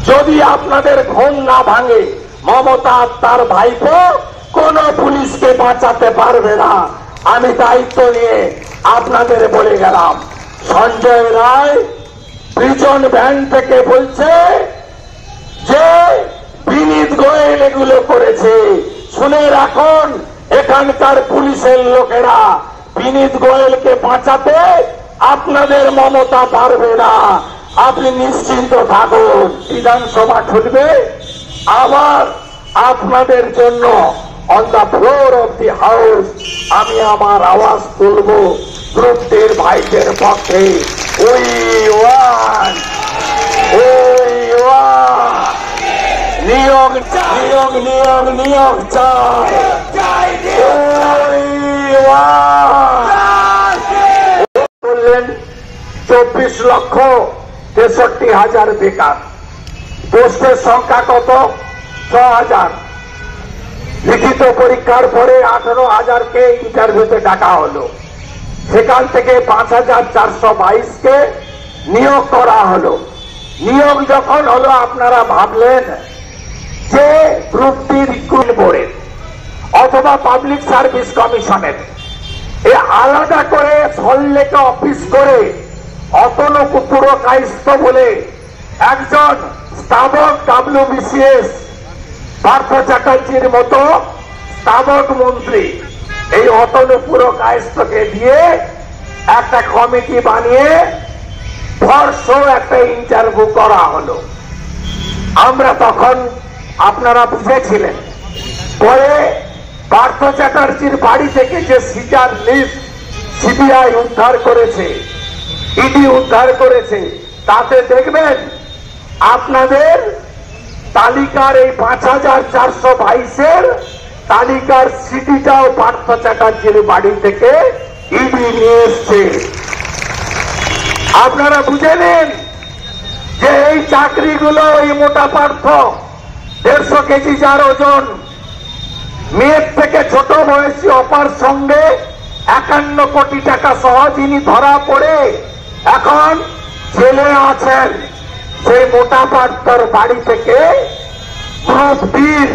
যদি আপনাদের ঘুম না ভাঙে, মমতা তার ভাইপো কোন পুলিশকে বাঁচাতে পারবে না। আমি দায়িত্ব নিয়ে আপনাদের বলে গেলাম। সঞ্জয় রায় প্রিজন ভ্যান থেকে বলছে যে বিনীত গোয়েল এগুলো করেছে। শুনে রাখুন, এখানকার পুলিশের লোকেরা বিনীত গোয়েলকে বাঁচাতে আপনাদের মমতা পারবে না। আপনি নিশ্চিন্ত থাকুন। বিধানসভা খুলবে, আবার আপনাদের জন্য on the floor of the house আমি আমার আওয়াজ তুলব গ্রুপটির ভাইদের পক্ষে। উই ওয়ান, উই ওয়ান, নিয়োগ নিয়োগ নিয়োগ নিয়োগ চাই। বললেন 24,63,000 বেকার। পোস্টের সংখ্যা কত? 6,000। লিখিত পরীক্ষার পরে 18,000কে ইন্টারভিউতে ডাকা হলো। সেখান থেকে 5,422কে নিয়োগ করা হলো। নিয়োগ যখন হলো, আপনারা ভাবলেন যে গ্রুপটি রিক্রুট বোর্ডের অথবা পাবলিক সার্ভিস কমিশনের এ আলাদা করে সল্লেকে অফিস করে অতনু পুরকায়স্থ বলে একজন স্থাবক WBCS পার্থ চ্যাটার্জির মতো স্থাবক মন্ত্রী এই অতনু পুরকায়স্থকে দিয়ে একটা কমিটি বানিয়ে একটা ইন্টারভিউ করা হলো। আমরা তখন, আপনারা বুঝেছিলেন, পরে পার্থ চ্যাটার্জির বাড়ি থেকে যে সিজার লিস্ট সিবিআই উদ্ধার করেছে, ইডি উদ্ধার করেছে, তাতে দেখবেন আপনাদের তালিকার এই 5,422-এর তালিকার সিডিটাও পার্থ চ্যাটার্জির বাড়ি থেকে ইডি নিয়ে এসছে। আপনারা বুঝে নেন যে এই চাকরিগুলো এই মোটা পার্থ 150 কেজি যার ওজন, মেয়ের থেকে ছোট বয়সী অপার সঙ্গে 51 কোটি টাকা সহ যিনি ধরা পড়ে এখন জেলে আছেন, সেই মোটা পার্থর বাড়ি থেকে গ্রুপ ডির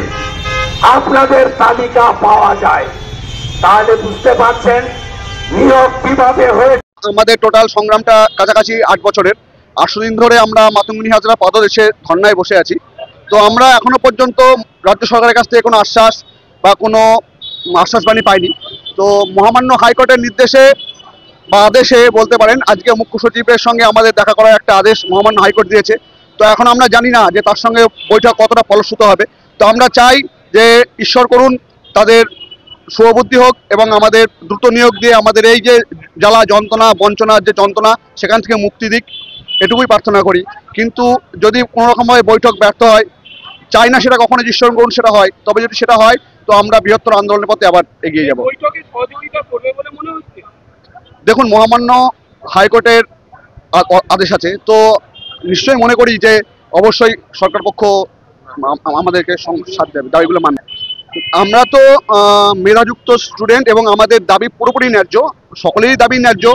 আপনাদের তালিকা পাওয়া যায়। তাহলে বুঝতে পারছেন নিয়োগ কিভাবে হয়েছে। আমাদের টোটাল সংগ্রামটা কাছাকাছি 8 বছরের। 800 দিন ধরে আমরা মাতঙ্গিনী হাজরা পদদেশে ধর্নায় বসে আছি। তো আমরা এখনো পর্যন্ত রাজ্য সরকারের কাছ থেকে কোনো আশ্বাস বা কোনো আশ্বাসবাণী পাইনি। তো মহামান্য হাইকোর্টের নির্দেশে বা আদেশে বলতে পারেন, আজকে মুখ্য সচিবের সঙ্গে আমাদের দেখা করার একটা আদেশ মহামান্য হাইকোর্ট দিয়েছে। তো এখন আমরা জানি না যে তার সঙ্গে বৈঠক কতটা ফলশ্রুত হবে। তো আমরা চাই যে ঈশ্বর করুন তাদের শুভবুদ্ধি হোক এবং আমাদের দ্রুত নিয়োগ দিয়ে আমাদের এই যে জ্বালা যন্ত্রণা বঞ্চনার যে যন্ত্রণা সেখান থেকে মুক্তি দিক, এটুকুই প্রার্থনা করি। কিন্তু যদি কোনো রকমভাবে বৈঠক ব্যর্থ হয়, চাই না সেটা কখনো ঈশ্বর করুন সেটা হয়, তবে যদি সেটা হয় তো আমরা বৃহত্তর আন্দোলনের পথে আবার এগিয়ে যাব। দেখুন, মহামান্য হাইকোর্টের আদেশ আছে, তো নিশ্চয়ই মনে করি যে অবশ্যই সরকার পক্ষ আমাদেরকে সাথ দেবে, দাবিগুলো মানে। আমরা তো মেধাযুক্ত স্টুডেন্ট এবং আমাদের দাবি পুরোপুরি ন্যায্য, সকলেরই দাবি ন্যায্য,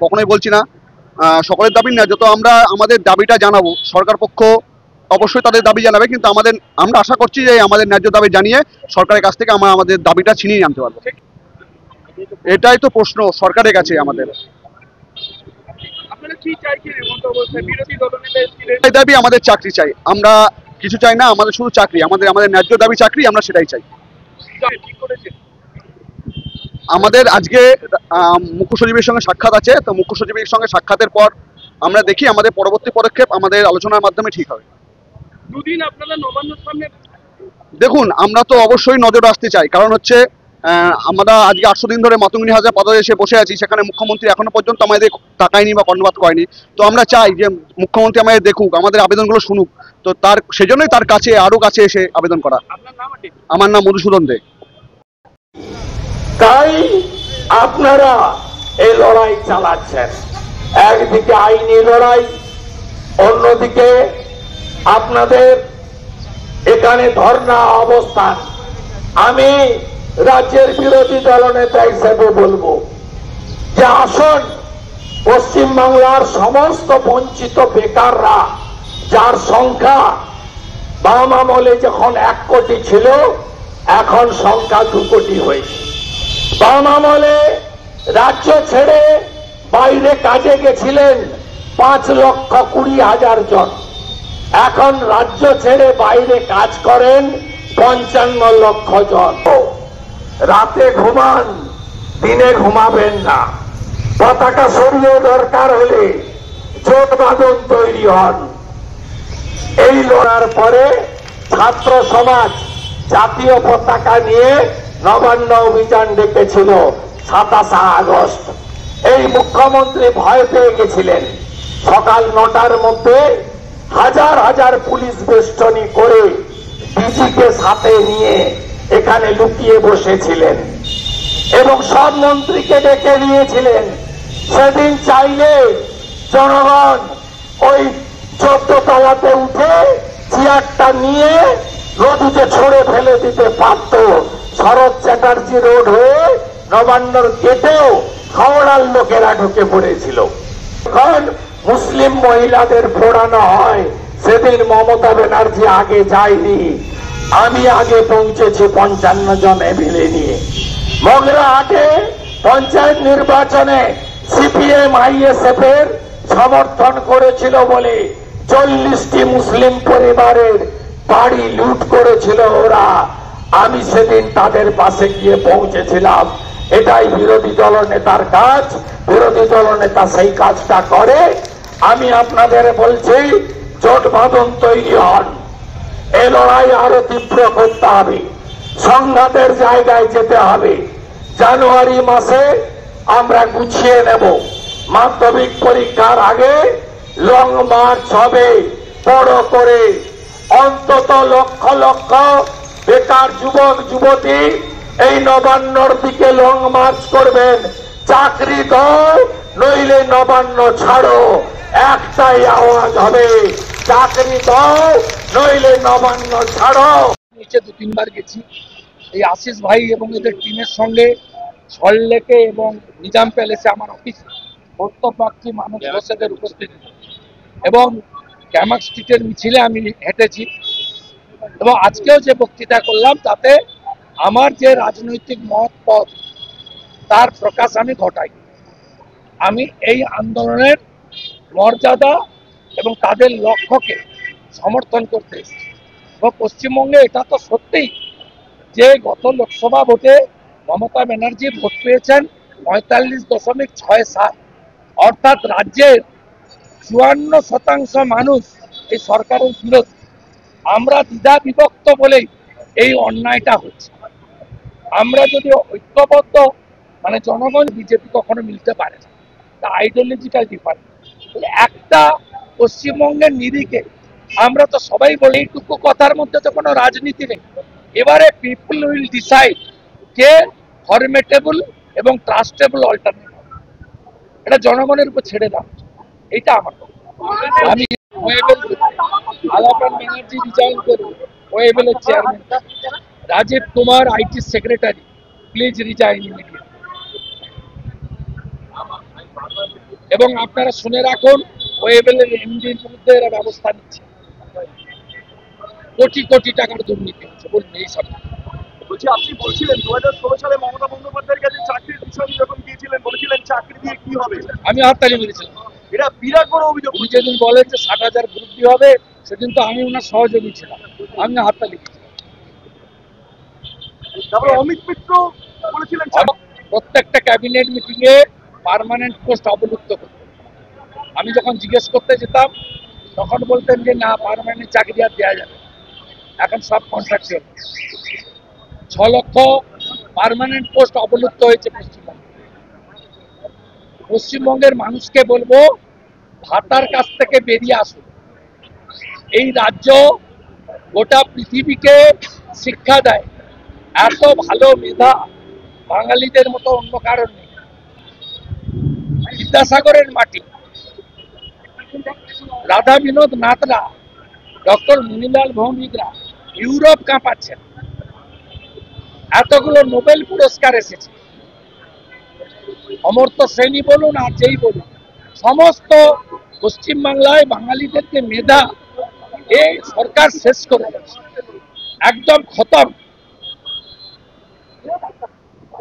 কখনোই বলছি না, সকলের দাবি ন্যায্য। তো আমরা আমাদের দাবিটা জানাবো, সরকার পক্ষ অবশ্যই তাদের দাবি জানাবে, কিন্তু আমরা আশা করছি যে আমাদের ন্যায্য দাবি জানিয়ে সরকারের কাছ থেকে আমরা আমাদের দাবিটা ছিনিয়ে আনতে পারবো। এটাই তো প্রশ্ন সরকারের কাছে আমাদের। দাবি আমাদের চাকরি চাই, আমরা কিছু চাই না, আমাদের শুধু চাকরি, আমাদের ন্যায্য দাবি চাকরি, আমরা সেটাই চাই। আমাদের আজকে মুখ্য সচিবের সঙ্গে সাক্ষাৎ আছে, তো মুখ্য সচিবের সঙ্গে সাক্ষাতের পর আমরা দেখি আমাদের পরবর্তী পদক্ষেপ আমাদের আলোচনার মাধ্যমে ঠিক হবে। দুদিন আপনারা নবান্নর সামনে, দেখুন আমরা তো অবশ্যই নজর আসতে চাই, কারণ হচ্ছে আমরা আজকে 800 দিন ধরে মাতঙ্গিনী হাজরা পদদেশে বসে আছি, সেখানে মুখ্যমন্ত্রী এখনো পর্যন্ত আমাদের তাকায়নি বা কর্ণপাত করেনি। তো আমরা চাই যে মুখ্যমন্ত্রী আমাদের দেখুক, আমাদের আবেদনগুলো শুনুক, তো সেজন্যই তার কাছে আরো কাছে এসে আবেদন করা। আমার নাম মধুসূদন দে। তাই আপনারা এই লড়াই চালাচ্ছেন, একদিকে আইনি লড়াই, অন্যদিকে আপনাদের এখানে ধর্ণা অবস্থান। আমি রাজ্যের বিরোধী দলনেতা হিসেবে বলবো যে আসুন, পশ্চিমবাংলার সমস্ত বঞ্চিত বেকাররা, যার সংখ্যা বাম আমলে যখন 1 কোটি ছিল, এখন সংখ্যা 2 কোটি হয়েছে। বাম আমলে রাজ্য ছেড়ে বাইরে কাজে গেছিলেন 5,20,000 জন, এখন রাজ্য ছেড়ে বাইরে কাজ করেন 55 লক্ষ জন। রাতে ঘুমান, দিনে ঘুমাবেন না। পতাকা সরিয়ে দরকার হলে জোট বাঁধন তৈরি হন। এই লড়ার পরে ছাত্র সমাজ জাতীয় পতাকা নিয়ে নবান্ন অভিযান ডেকেছিল 27 আগস্ট। এই মুখ্যমন্ত্রী ভয় পেয়ে গেছিলেন। সকাল 9টার মধ্যে হাজার হাজার পুলিশ বেষ্টনী করে ডিজিকে সাথে নিয়ে এখানে লুকিয়ে বসেছিলেন এবং সব মন্ত্রীকে ডেকে নিয়েছিলেন। সেদিন চাইলে জনগণ ওই 14 তলাতে উঠে চেয়ারটা নিয়ে নদীতে ছড়ে ফেলে দিতে পারত। শরৎ চ্যাটার্জি রোড হয়ে নবান্নর গেটেও হাওড়ার লোকেরা ঢুকে পড়েছিল। এখন মুসলিম মহিলাদের পোড়ানো হয়, সেদিন মমতা ব্যানার্জি আগে যায়নি, আমি আগে পৌঁছেছি 55 জন এমএলএ নিয়ে। মগরাহাটে পঞ্চায়েত নির্বাচনে সিপিএম আইএসএফ এর সমর্থন করেছিল বলে 40টি মুসলিম পরিবারের বাড়ি লুট করেছিল ওরা। আমি সেদিন তাদের পাশে গিয়ে পৌঁছেছিলাম। এটাই বিরোধী দলনেতার কাজ। বিরোধী দলনেতা সেই কাজটা করে। আমি আপনাদের বলছি, জোট বাঁধন তৈরি হন। এই লড়াই আরো তীব্র করতে হবে, সংঘাতের জায়গায় যেতে হবে। জানুয়ারি মাসে আমরা গুছিয়ে নেব। মাধ্যমিক পরীক্ষার আগে লং মার্চ হবে বড় করে। অন্তত লক্ষ লক্ষ বেকার যুবক যুবতী এই নবান্নর দিকে লং মার্চ করবেন। চাকরি দাও নইলে নবান্ন ছাড়ো, একটাই আওয়াজ হবে, চাকরি দাও নইলে নবান্ন ছাড়ো। নিচে 2-3 বার গেছি এই আশিস ভাই এবং এদের টিমের সঙ্গে। সল্টলেকে এবং নিজাম প্যালেসে আমার অফিস বক্তব্যার্থী মানুষ বসেদের উপস্থিতি এবং ক্যামাক স্ট্রিটের মিছিলে আমি হেঁটেছি এবং আজকেও যে বক্তৃতা করলাম তাতে আমার যে রাজনৈতিক মত পথ তার প্রকাশ আমি ঘটাই। আমি এই আন্দোলনের মর্যাদা এবং তাদের লক্ষ্যকে সমর্থন করতে এসেছি। এবং পশ্চিমবঙ্গে এটা তো সত্যিই যে গত লোকসভা ভোটে মমতা ব্যানার্জি ভোট পেয়েছেন 45.67, অর্থাৎ রাজ্যের 54% মানুষ এই সরকারের বিরোধী। আমরা দ্বিধা বিভক্ত বলেই এই অন্যায়টা হচ্ছে। আমরা যদি ঐক্যবদ্ধ মানে জনগণ বিজেপি কখনো মিলতে পারে না, তা আইডিওলজিক্যাল ডিফারেন্স। একটা পশ্চিমবঙ্গের নিরিখে আমরা তো সবাই বলি এইটুকু কথার মধ্যে তো কোনো রাজনীতি নেই। এবারে পিপল উইল ডিসাইড কে ফরমেটেবল এবং ট্রাস্টেবল অল্টারনেটিভ, এটা জনগণের উপর ছেড়ে দাও। এটা আমার আমি আলাপান ব্যানার্জি রিজাইন করে ওয়েবেলের chairman, Rajiv Kumar IT secretary please resign immediately. এবং আপনারা শুনে রাখুন, ওয়েবেলের এমডির বিরুদ্ধে এরা ব্যবস্থা নিচ্ছে। কোটি কোটি টাকার দুর্নীতি হচ্ছে। বলুন এই সব বলছি, আপনি বলছিলেন 2016 সালে মমতা বন্দ্যোপাধ্যায়ের কাছে চাকরির বিষয় যখন গিয়েছিলেন, বলেছিলেন চাকরি দিয়ে কি হবে। আমি হাততালি মেরেছিলাম। এটা বিরাট বড় অভিযোগ। উনি যেদিন বলেন যে 60,000 গ্রুপ হবে, সেদিন তো আমি ওনার সহযোগী ছিলাম, আমি হাততালি দিয়েছিলাম। তারপরে অমিত মিত্র বলেছিলেন প্রত্যেকটা ক্যাবিনেট মিটিং এ পার্মানেন্ট পোস্ট অবলুপ্ত করতে। আমি যখন জিজ্ঞেস করতে যেতাম তখন বলতেন যে না, পার্মানেন্ট চাকরি আর দেওয়া যাবে, এখন সব কন্ট্রাকচুয়াল। 6 লক্ষ পার্মানেন্ট পোস্ট অবলুপ্ত হয়েছে পশ্চিমবঙ্গে। পশ্চিমবঙ্গের মানুষকে বলবো, ভাতার কাছ থেকে বেরিয়ে আসুন। এই রাজ্য গোটা পৃথিবীকে শিক্ষা দেয়, এত ভালো মেধা বাঙালিদের মতো অন্য কারণ নেই। বিদ্যাসাগরের মাটি, রাধা বিনোদ নাথরা, ডক্টর মুনিলাল ভৌমিকরা ইউরোপ কাঁপাচ্ছেন। এতগুলো নোবেল পুরস্কার এসেছে। অমর্ত্য সেনই বলুন আর যেই বলুন, সমস্ত পশ্চিমবাংলায় বাঙালিদের যে মেধা এই সরকার শেষ করে দিয়েছে, একদম খতম।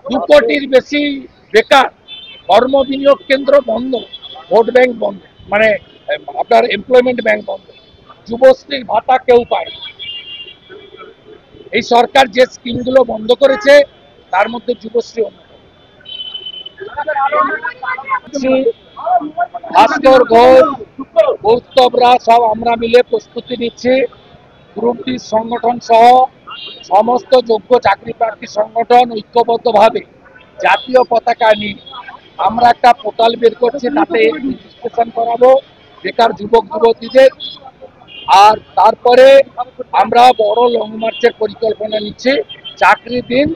2 কোটির বেশি বেকার, কর্ম বিনিয়োগ কেন্দ্র বন্ধ, ভোট ব্যাংক বন্ধ, মানে আপনার এমপ্লয়মেন্ট ব্যাংক বন্ধ, যুবশ্রীর ভাতা কেউ পায়। এই সরকার যে স্কিমগুলো বন্ধ করেছে তার মধ্যে যুবশ্রী অন্যতম। ভাস্কর ঘোষ, গৌতমরা সব আমরা মিলে প্রস্তুতি নিচ্ছি। গ্রুপ ডি সংগঠন সহ সমস্ত যোগ্য চাকরি প্রার্থী সংগঠন ঐক্যবদ্ধভাবে জাতীয় পতাকা নিয়ে আমরা একটা পোর্টাল বের করছি, তাতে রেজিস্ট্রেশন করাবো বেকার যুবক যুবতীদের। আর তারপরে আমরা বড় লং মার্চের পরিকল্পনা নিচ্ছি, চাকরি দিন,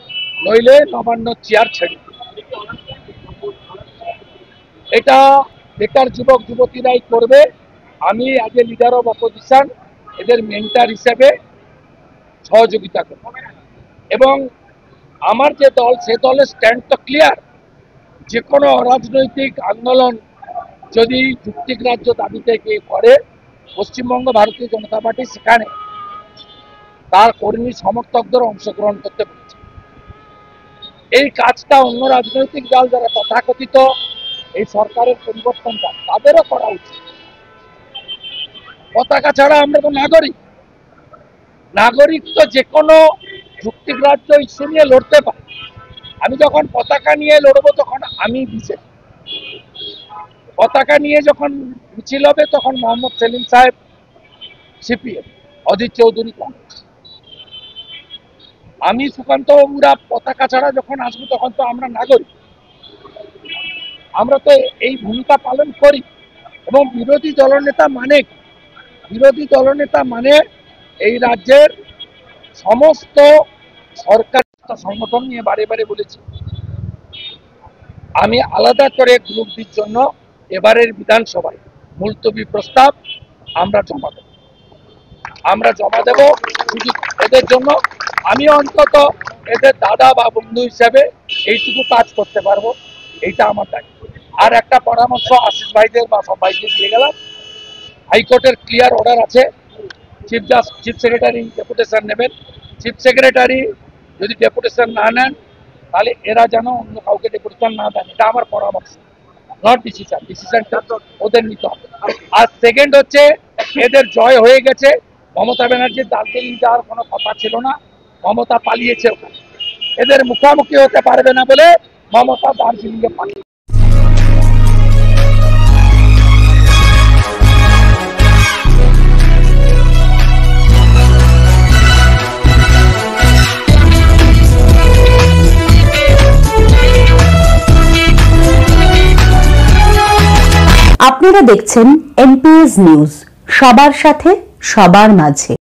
নইলে নবান্ন চেয়ার ছেড়ে। এটা বেকার যুবক যুবতীরাই করবে। আমি as a leader of opposition এদের মেন্টার হিসেবে সহযোগিতা করব। এবং আমার যে দল, সে দলের স্ট্যান্ড তো ক্লিয়ার, যে কোনো অরাজনৈতিক আন্দোলন যদি যুক্তিগ্রাহ্য দাবিতে কে করে, পশ্চিমবঙ্গ ভারতীয় জনতা পার্টি সেখানে তার কর্মী সমর্থকদের অংশগ্রহণ করতে বলেছে। এই কাজটা অন্য রাজনৈতিক দল যারা তথাকথিত এই সরকারের পরিবর্তন চান তাদেরও করা উচিত। পতাকা ছাড়া আমরা তো নাগরিক, নাগরিক তো যে কোনো যুক্তিগ্রাহ্য ইস্যু নিয়ে লড়তে পারে। আমি যখন পতাকা নিয়ে লড়বো তখন আমি বিজেপি, পতাকা নিয়ে যখন মিছিল হবে তখন মোহাম্মদ সেলিম সাহেব সিপিএম, অজিত চৌধুরী কংগ্রেস। আমি সুকান্ত বাবুরা পতাকা ছাড়া যখন আসবো তখন তো আমরা নাগরিক, আমরা তো এই ভূমিকা পালন করি। এবং বিরোধী দলনেতা মানে কি? বিরোধী দলনেতা মানে এই রাজ্যের সমস্ত সরকার সংগঠন নিয়ে বারে বারে বলেছি, আমি আলাদা করে গ্রুপ ডির জন্য এবারের বিধানসভায় মুলতবি প্রস্তাব আমরা জমা দেব শুধু এদের জন্য। আমি অন্তত এদের দাদা বা বন্ধু হিসেবে এইটুকু কাজ করতে পারবো, এইটা আমার দায়িত্ব। আর একটা পরামর্শ আশিস ভাইদের বা সব ভাইদের দিয়ে গেলাম, হাইকোর্টের ক্লিয়ার অর্ডার আছে, চিফ সেক্রেটারি ডেপুটেশন নেবেন। চিফ সেক্রেটারি যদি ডেপুটেশন না নেন তাহলে এরা যেন অন্য কাউকে ডেপুটেশন না দেন, এটা আমার পরামর্শ, নট ডিসিশন। ডিসিশনটা ওদের নিতে হবে। আর সেকেন্ড হচ্ছে, এদের জয় হয়ে গেছে, মমতা ব্যানার্জির দার্জিলিং যাওয়ার কোনো কথা ছিল না, মমতা পালিয়েছে ওখানে। এদের মুখোমুখি হতে পারবে না বলে মমতা দার্জিলিংয়ে পালিয়ে। আপনারা দেখছেন এনপিএস নিউজ, সবার সাথে সবার মাঝে।